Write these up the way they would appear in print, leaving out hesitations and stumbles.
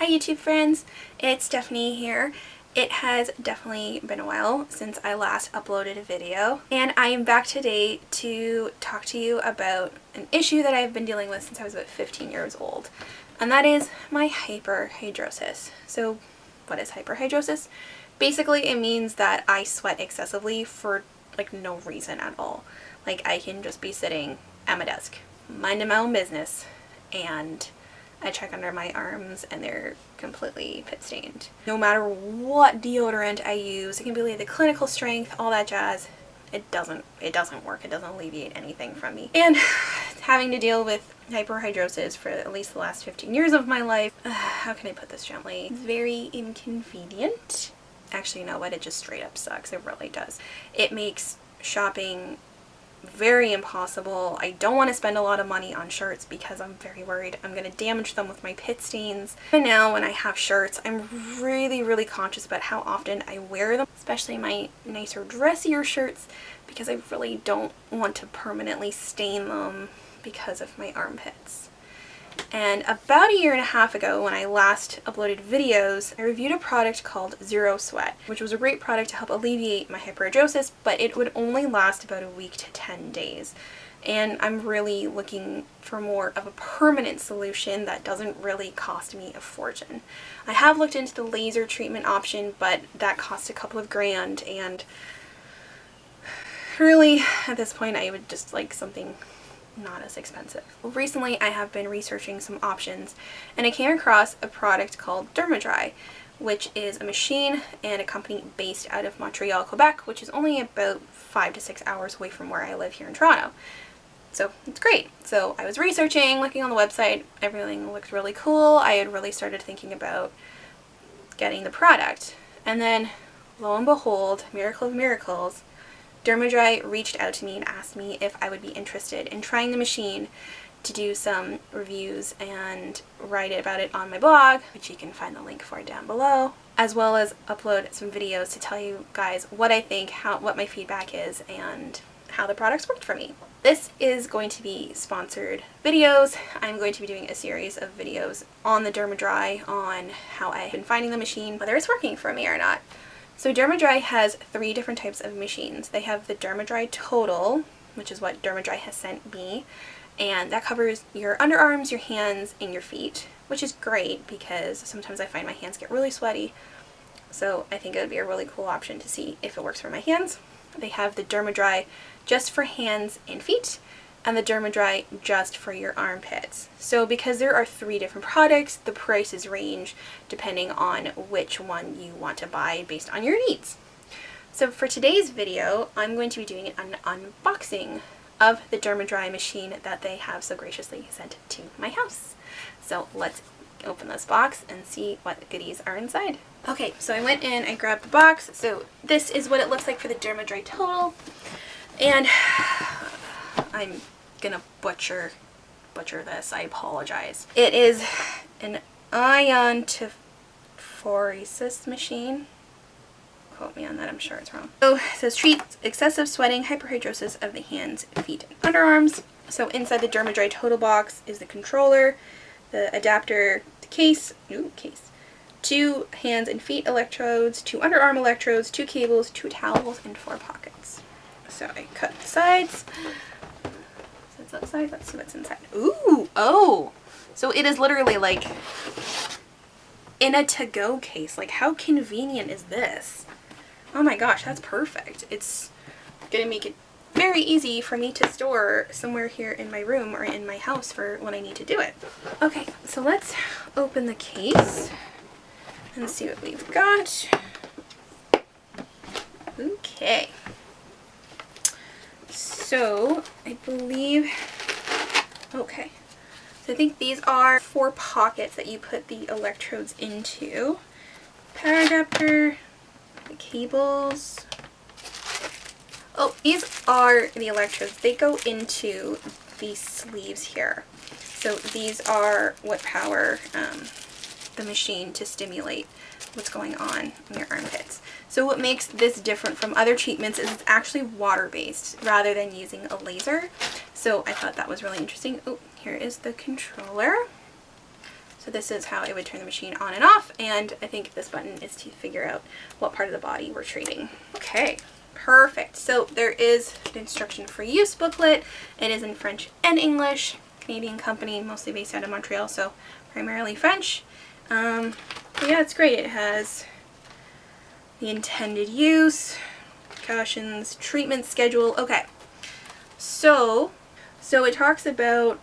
Hi YouTube friends, it's Stephanie here. It has definitely been a while since I last uploaded a video, and I am back today to talk to you about an issue that I've been dealing with since I was about 15 years old, and that is my hyperhidrosis. So what is hyperhidrosis? Basically it means that I sweat excessively for like no reason at all. Like I can just be sitting at my desk, minding my own business, and I check under my arms and they're completely pit stained. No matter what deodorant I use, it can be like the clinical strength, all that jazz, it doesn't work. It doesn't alleviate anything from me. And having to deal with hyperhidrosis for at least the last 15 years of my life, how can I put this gently? It's very inconvenient. Actually, you know what? It just straight up sucks. It really does. It makes shopping very impossible. I don't want to spend a lot of money on shirts because I'm very worried I'm going to damage them with my pit stains. And now when I have shirts, I'm really conscious about how often I wear them, especially my nicer dressier shirts, because I really don't want to permanently stain them because of my armpits. And about a year and a half ago, when I last uploaded videos, I reviewed a product called Zero Sweat, which was a great product to help alleviate my hyperhidrosis, but it would only last about a week to 10 days. And I'm really looking for more of a permanent solution that doesn't really cost me a fortune. I have looked into the laser treatment option, but that costs a couple of grand, and really, at this point, I would just like something not as expensive. Recently I have been researching some options and I came across a product called Dermadry, which is a machine and a company based out of Montreal, Quebec, which is only about 5 to 6 hours away from where I live here in Toronto. So it's great. So I was researching, looking on the website, everything looked really cool. I had really started thinking about getting the product, and then lo and behold, miracle of miracles, Dermadry reached out to me and asked me if I would be interested in trying the machine to do some reviews and write about it on my blog, which you can find the link for down below, as well as upload some videos to tell you guys what I think, what my feedback is, and how the products worked for me. This is going to be sponsored videos. I'm going to be doing a series of videos on the Dermadry on how I've been finding the machine, whether it's working for me or not. So Dermadry has 3 different types of machines. They have the Dermadry Total, which is what Dermadry has sent me, and that covers your underarms, your hands, and your feet, which is great because sometimes I find my hands get really sweaty, so I think it would be a really cool option to see if it works for my hands. They have the Dermadry just for hands and feet, and the Dermadry just for your armpits. So because there are 3 different products, the prices range depending on which one you want to buy based on your needs. So for today's video, I'm going to be doing an unboxing of the Dermadry machine that they have so graciously sent to my house. So let's open this box and see what goodies are inside. Okay, so I went in, I grabbed the box. So this is what it looks like for the Dermadry Total, and I'm gonna butcher this, I apologize. It is an Iontophoresis machine. Quote me on that, I'm sure it's wrong. So it says treats excessive sweating, hyperhidrosis of the hands, feet, and underarms. So inside the Dermadry Total box is the controller, the adapter, the case, 2 hands and feet electrodes, 2 underarm electrodes, 2 cables, 2 towels, and 4 pockets. So I cut the sides. Outside. Let's see what's inside. Ooh, oh, so it is literally like in a to-go case. Like, how convenient is this? Oh my gosh, that's perfect. It's gonna make it very easy for me to store somewhere here in my room or in my house for when I need to do it. Okay, so let's open the case and see what we've got. Okay. So, I believe, okay, so I think these are 4 pockets that you put the electrodes into. Power adapter, the cables. Oh, these are the electrodes. They go into these sleeves here. So these are what power the machine to stimulate what's going on in your armpits. So what makes this different from other treatments is it's actually water-based rather than using a laser. So I thought that was really interesting. Oh, here is the controller. So this is how I would turn the machine on and off, and I think this button is to figure out what part of the body we're treating. Okay, perfect. So there is an instruction for use booklet. It is in French and English. Canadian company, mostly based out of Montreal, so primarily French. But yeah, it's great. It has the intended use, precautions, treatment schedule. Okay, so it talks about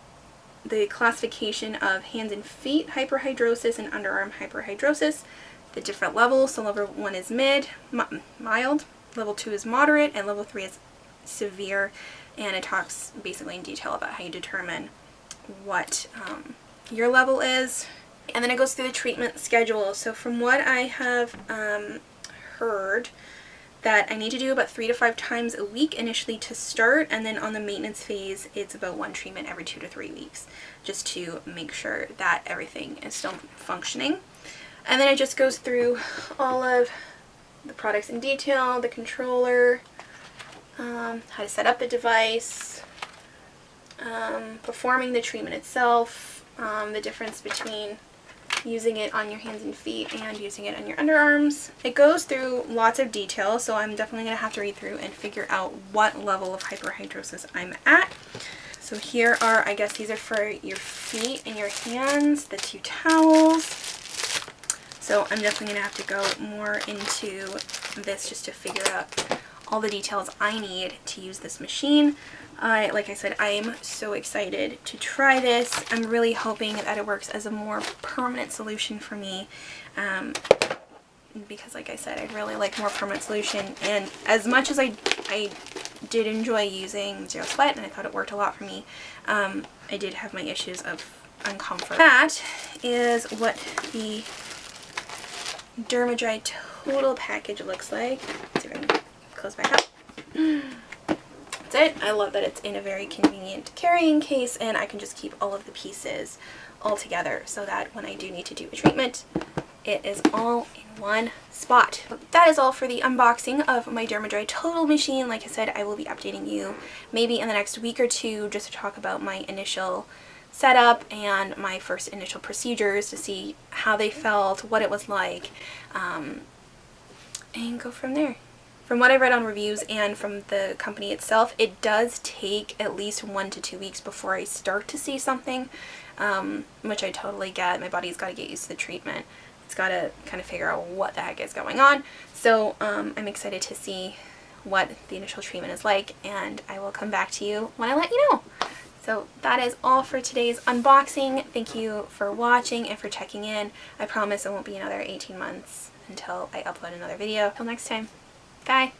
the classification of hands and feet hyperhidrosis and underarm hyperhidrosis, the different levels. So level 1 is mild, level 2 is moderate, and level 3 is severe. And it talks basically in detail about how you determine what your level is. And then it goes through the treatment schedule. So from what I have heard, that I need to do about 3 to 5 times a week initially to start, and then on the maintenance phase it's about 1 treatment every 2 to 3 weeks, just to make sure that everything is still functioning. And then it just goes through all of the products in detail, the controller, how to set up the device, performing the treatment itself, the difference between using it on your hands and feet and using it on your underarms. It goes through lots of detail, so I'm definitely going to have to read through and figure out what level of hyperhidrosis I'm at. So here are, I guess these are for your feet and your hands, the 2 towels. So I'm definitely going to have to go more into this just to figure out all the details I need to use this machine. Like I said, I am so excited to try this. I'm really hoping that it works as a more permanent solution for me, because like I said, I really like more permanent solution. And as much as I did enjoy using Zero Sweat and I thought it worked a lot for me, I did have my issues of uncomfort. That is what the Dermadry Total package looks like. Let's see if I can close back up. That's it. I love that it's in a very convenient carrying case, and I can just keep all of the pieces all together so that when I do need to do a treatment, it is all in one spot. That is all for the unboxing of my Dermadry Total machine. Like I said, I will be updating you maybe in the next week or two just to talk about my initial setup and my first initial procedures to see how they felt, what it was like, and go from there. From what I read on reviews and from the company itself, it does take at least 1 to 2 weeks before I start to see something, which I totally get. My body's got to get used to the treatment. It's got to kind of figure out what the heck is going on. So I'm excited to see what the initial treatment is like, and I will come back to you when I let you know. So that is all for today's unboxing. Thank you for watching and for checking in. I promise it won't be another 18 months until I upload another video. Till next time. Bye.